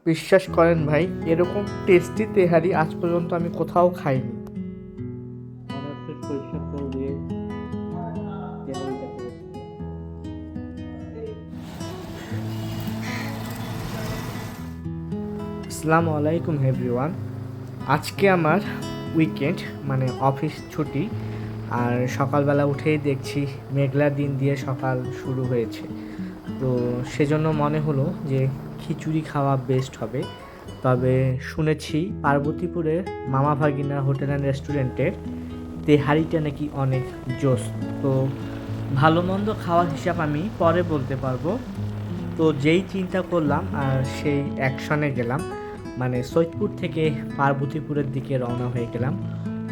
বিশ্বাস করেন ভাই, এরকম টেস্টি তেহারি আজ পর্যন্ত আমি কোথাও খাইনি। অনার্সের পরীক্ষা ফেল দিয়ে তেহারিটা করেছি। আসসালামু আলাইকুম এভরিওয়ান। আজকে আমার উইকেন্ড, মানে অফিস ছুটি। আর সকালবেলা উঠেই দেখছি মেঘলা দিন দিয়ে সকাল শুরু হয়েছে। তো সেজন্য মনে হলো যে খিচুড়ি খাওয়া বেস্ট হবে। তবে শুনেছি পার্বতীপুরের মামা ভাগিনা হোটেল অ্যান্ড রেস্টুরেন্টের তেহারিটা নাকি অনেক জোস। তো ভালো মন্দ খাওয়ার হিসাব আমি পরে বলতে পারবো। তো যেই চিন্তা করলাম আর সেই অ্যাকশনে গেলাম, মানে সৈয়দপুর থেকে পার্বতীপুরের দিকে রওনা হয়ে গেলাম।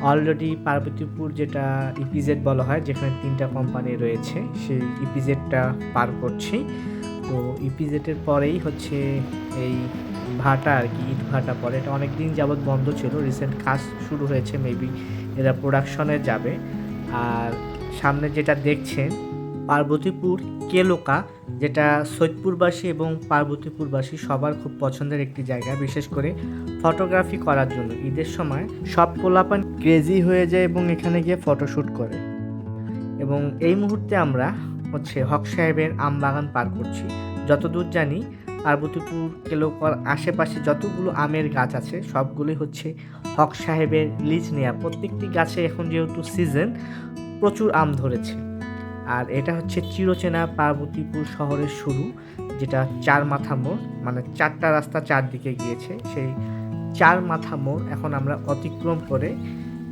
অলরেডি পার্বতীপুর, যেটা ইপিজেড বলা হয়, যেখানে 3টা কোম্পানি রয়েছে, সেই ইপিজেডটা পার করছি। তো ইপিজেডের পরেই হচ্ছে এই ভাটা আর কি, ইট ভাটা পরে। এটা অনেক দিন যাবৎ বন্ধ ছিল, রিসেন্ট কাজ শুরু হয়েছে, মেবি এরা প্রোডাকশনে যাবে। আর সামনে যেটা দেখছেন পার্বতীপুর কেলোকা, যেটা সৈয়দপুরবাসী এবং পার্বতীপুরবাসী সবার খুব পছন্দের একটি জায়গা, বিশেষ করে ফটোগ্রাফি করার জন্য। ঈদের সময় সব পোলাপান ক্রেজি হয়ে যায় এবং এখানে গিয়ে ফটোশ্যুট করে। এবং এই মুহূর্তে আমরা হচ্ছে হক সাহেবের আম বাগান পার করছি। যতদূর জানি পার্বতীপুর কেলোকার আশেপাশে যতগুলো আমের গাছ আছে সবগুলোই হচ্ছে হক সাহেবের লিজ নেওয়া। প্রত্যেকটি গাছে এখন যেহেতু সিজন, প্রচুর আম ধরেছে। আর এটা হচ্ছে চিরচেনা পার্বতীপুর শহরের শুরু, যেটা 4 মাথা মোড়, মানে 4টা রাস্তা 4 দিকে গিয়েছে। সেই 4 মাথা মোড় এখন আমরা অতিক্রম করে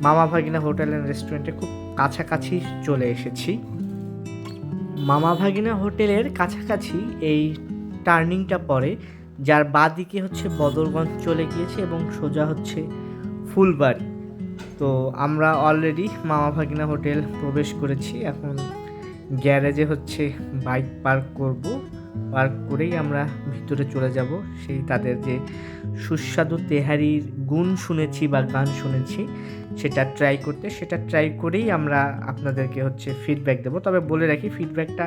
মামা ভাগিনা হোটেল অ্যান্ড রেস্টুরেন্টে খুব কাছাকাছি চলে এসেছি। মামা ভাগিনা হোটেলের কাছাকাছি এই টার্নিংটা পড়ে, যার বাঁ দিকে হচ্ছে বদরগঞ্জ চলে গিয়েছে এবং সোজা হচ্ছে ফুলবাড়ি। তো আমরা অলরেডি মামা ভাগিনা হোটেল প্রবেশ করেছি। এখন গ্যারেজে হচ্ছে বাইক পার্ক করব। পার্ক করেই আমরা ভিতরে চলে যাব সেই তাদের যে সুস্বাদু তেহারির গুণ শুনেছি বা গান শুনেছি সেটা ট্রাই করতে। সেটা ট্রাই করেই আমরা আপনাদেরকে হচ্ছে ফিডব্যাক দেবো। তবে বলে রাখি, ফিডব্যাকটা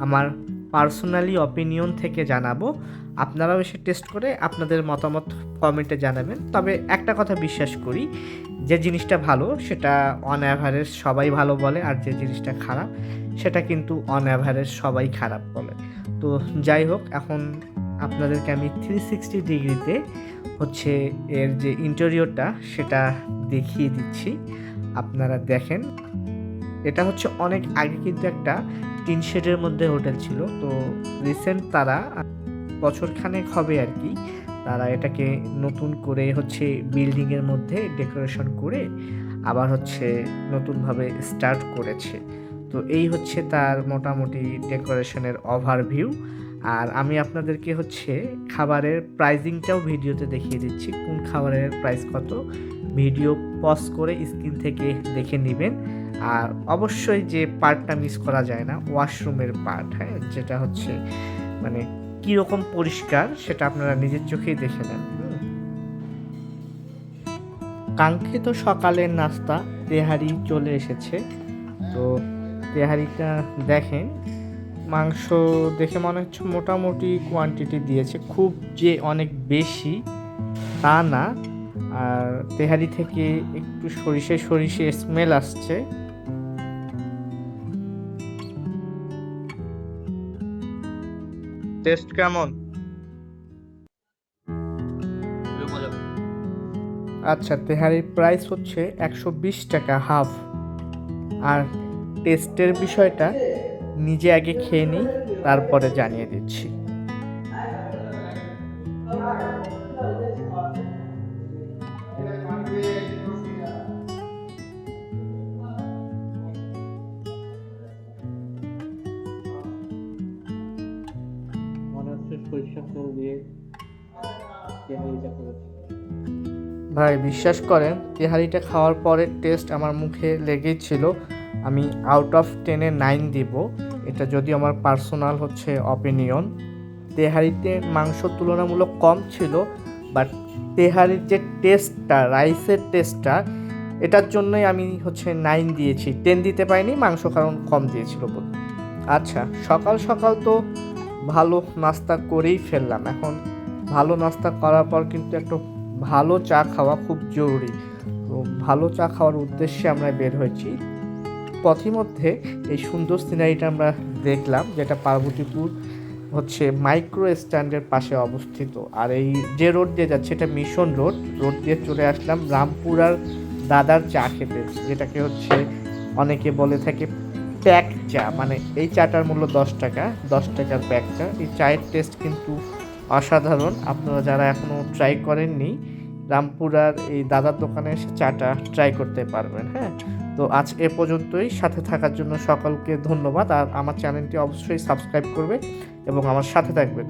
আমার পার্সোনালি অপিনিয়ন থেকে জানাবো। আপনারাও এসে টেস্ট করে আপনাদের মতামত কমেন্টে জানাবেন। তবে একটা কথা বিশ্বাস করি, যে জিনিসটা ভালো সেটা অন অ্যাভারেজ সবাই ভালো বলে, আর যে জিনিসটা খারাপ সেটা কিন্তু অন অ্যাভারেজ সবাই খারাপ বলে। তো যাই হোক, এখন আপনাদেরকে আমি 360 ডিগ্রিতে হচ্ছে এর যে ইন্টেরিয়রটা সেটা দেখিয়ে দিচ্ছি, আপনারা দেখেন। এটা হচ্ছে অনেক আগে কিন্তু একটা টিন শেডের মধ্যে হোটেল ছিল। তো রিসেন্ট তারা বছরখানেক হবে আর কি, তারা এটাকে নতুন করে হচ্ছে বিল্ডিংয়ের মধ্যে ডেকোরেশন করে আবার হচ্ছে নতুনভাবে স্টার্ট করেছে। তো এই হচ্ছে তার মোটামুটি ডেকোরেশনের ওভারভিউ। আর আমি আপনাদেরকে হচ্ছে খাবারের প্রাইজিংটাও ভিডিওতে দেখিয়ে দিচ্ছি, কোন খাবারের প্রাইস কত। ভিডিও পজ করে স্ক্রিন থেকে দেখে নেবেন। আর অবশ্যই যে পার্টটা মিস করা যায় না, ওয়াশরুমের পার্ট, হ্যাঁ, যেটা হচ্ছে মানে কীরকম পরিষ্কার সেটা আপনারা নিজের চোখেই দেখে নেন। কাঙ্ক্ষিত সকালের নাস্তা তেহারি চলে এসেছে। তো তেহারিটা দেখেন, মাংস দেখে মনে হচ্ছে মোটামুটি কোয়ান্টিটি দিয়েছে, খুব যে অনেক বেশি তা না। আর তেহারি থেকে একটু সরিষে সরিষে স্মেল আসছে। টেস্ট কেমন? আচ্ছা, তেহারির প্রাইস হচ্ছে 120 টাকা হাফ। আর টেস্টের বিষয়টা নিজে আগে খেয়ে নিই, তারপরে জানিয়ে দিচ্ছি। অনার্সের পরীক্ষা ফেল দিয়ে তেহারিটা করেছি। ভাই বিশ্বাস করেন, তেহারিটা খাওয়ার পরে টেস্ট আমার মুখে লেগেই ছিল। আমি আউট অফ 10-এ 9 দিব। এটা যদি আমার পার্সোনাল হচ্ছে অপিনিয়ন। তেহারিতে মাংস তুলনামূলক কম ছিল, বাট তেহারির যে টেস্টটা, রাইসের টেস্টটা, এটার জন্যই আমি হচ্ছে 9 দিয়েছি। 10 দিতে পারিনি, মাংস কারণ কম দিয়েছিল বলে। আচ্ছা, সকাল সকাল তো ভালো নাস্তা করেই ফেললাম। এখন ভালো নাস্তা করার পর কিন্তু একটু ভালো চা খাওয়া খুব জরুরি। তো ভালো চা খাওয়ার উদ্দেশ্যে আমরা বের হয়েছি। পথিমধ্যে এই সুন্দর সিনারিটা আমরা দেখলাম, যেটা পার্বতীপুর হচ্ছে মাইক্রো স্ট্যান্ডের পাশে অবস্থিত। আর এই যে রোড দিয়ে যাচ্ছে এটা মিশন রোড দিয়ে চলে আসলাম রামপুরার দাদার চা খেতে, যেটাকে হচ্ছে অনেকে বলে থাকে প্যাক চা। মানে এই চাটার মূল্য 10 টাকা, 10 টাকার প্যাক চা। এই চায়ের টেস্ট কিন্তু অসাধারণ। আপনারা যারা এখনও ট্রাই করেননি, রামপুরার এই দাদার দোকানে এসে চাটা ট্রাই করতে পারবেন। হ্যাঁ, তো আজ এ পর্যন্তই। সাথে থাকার জন্য সকলকে ধন্যবাদ। আর আমার চ্যানেলটি অবশ্যই সাবস্ক্রাইব করবে এবং আমার সাথে থাকবেন।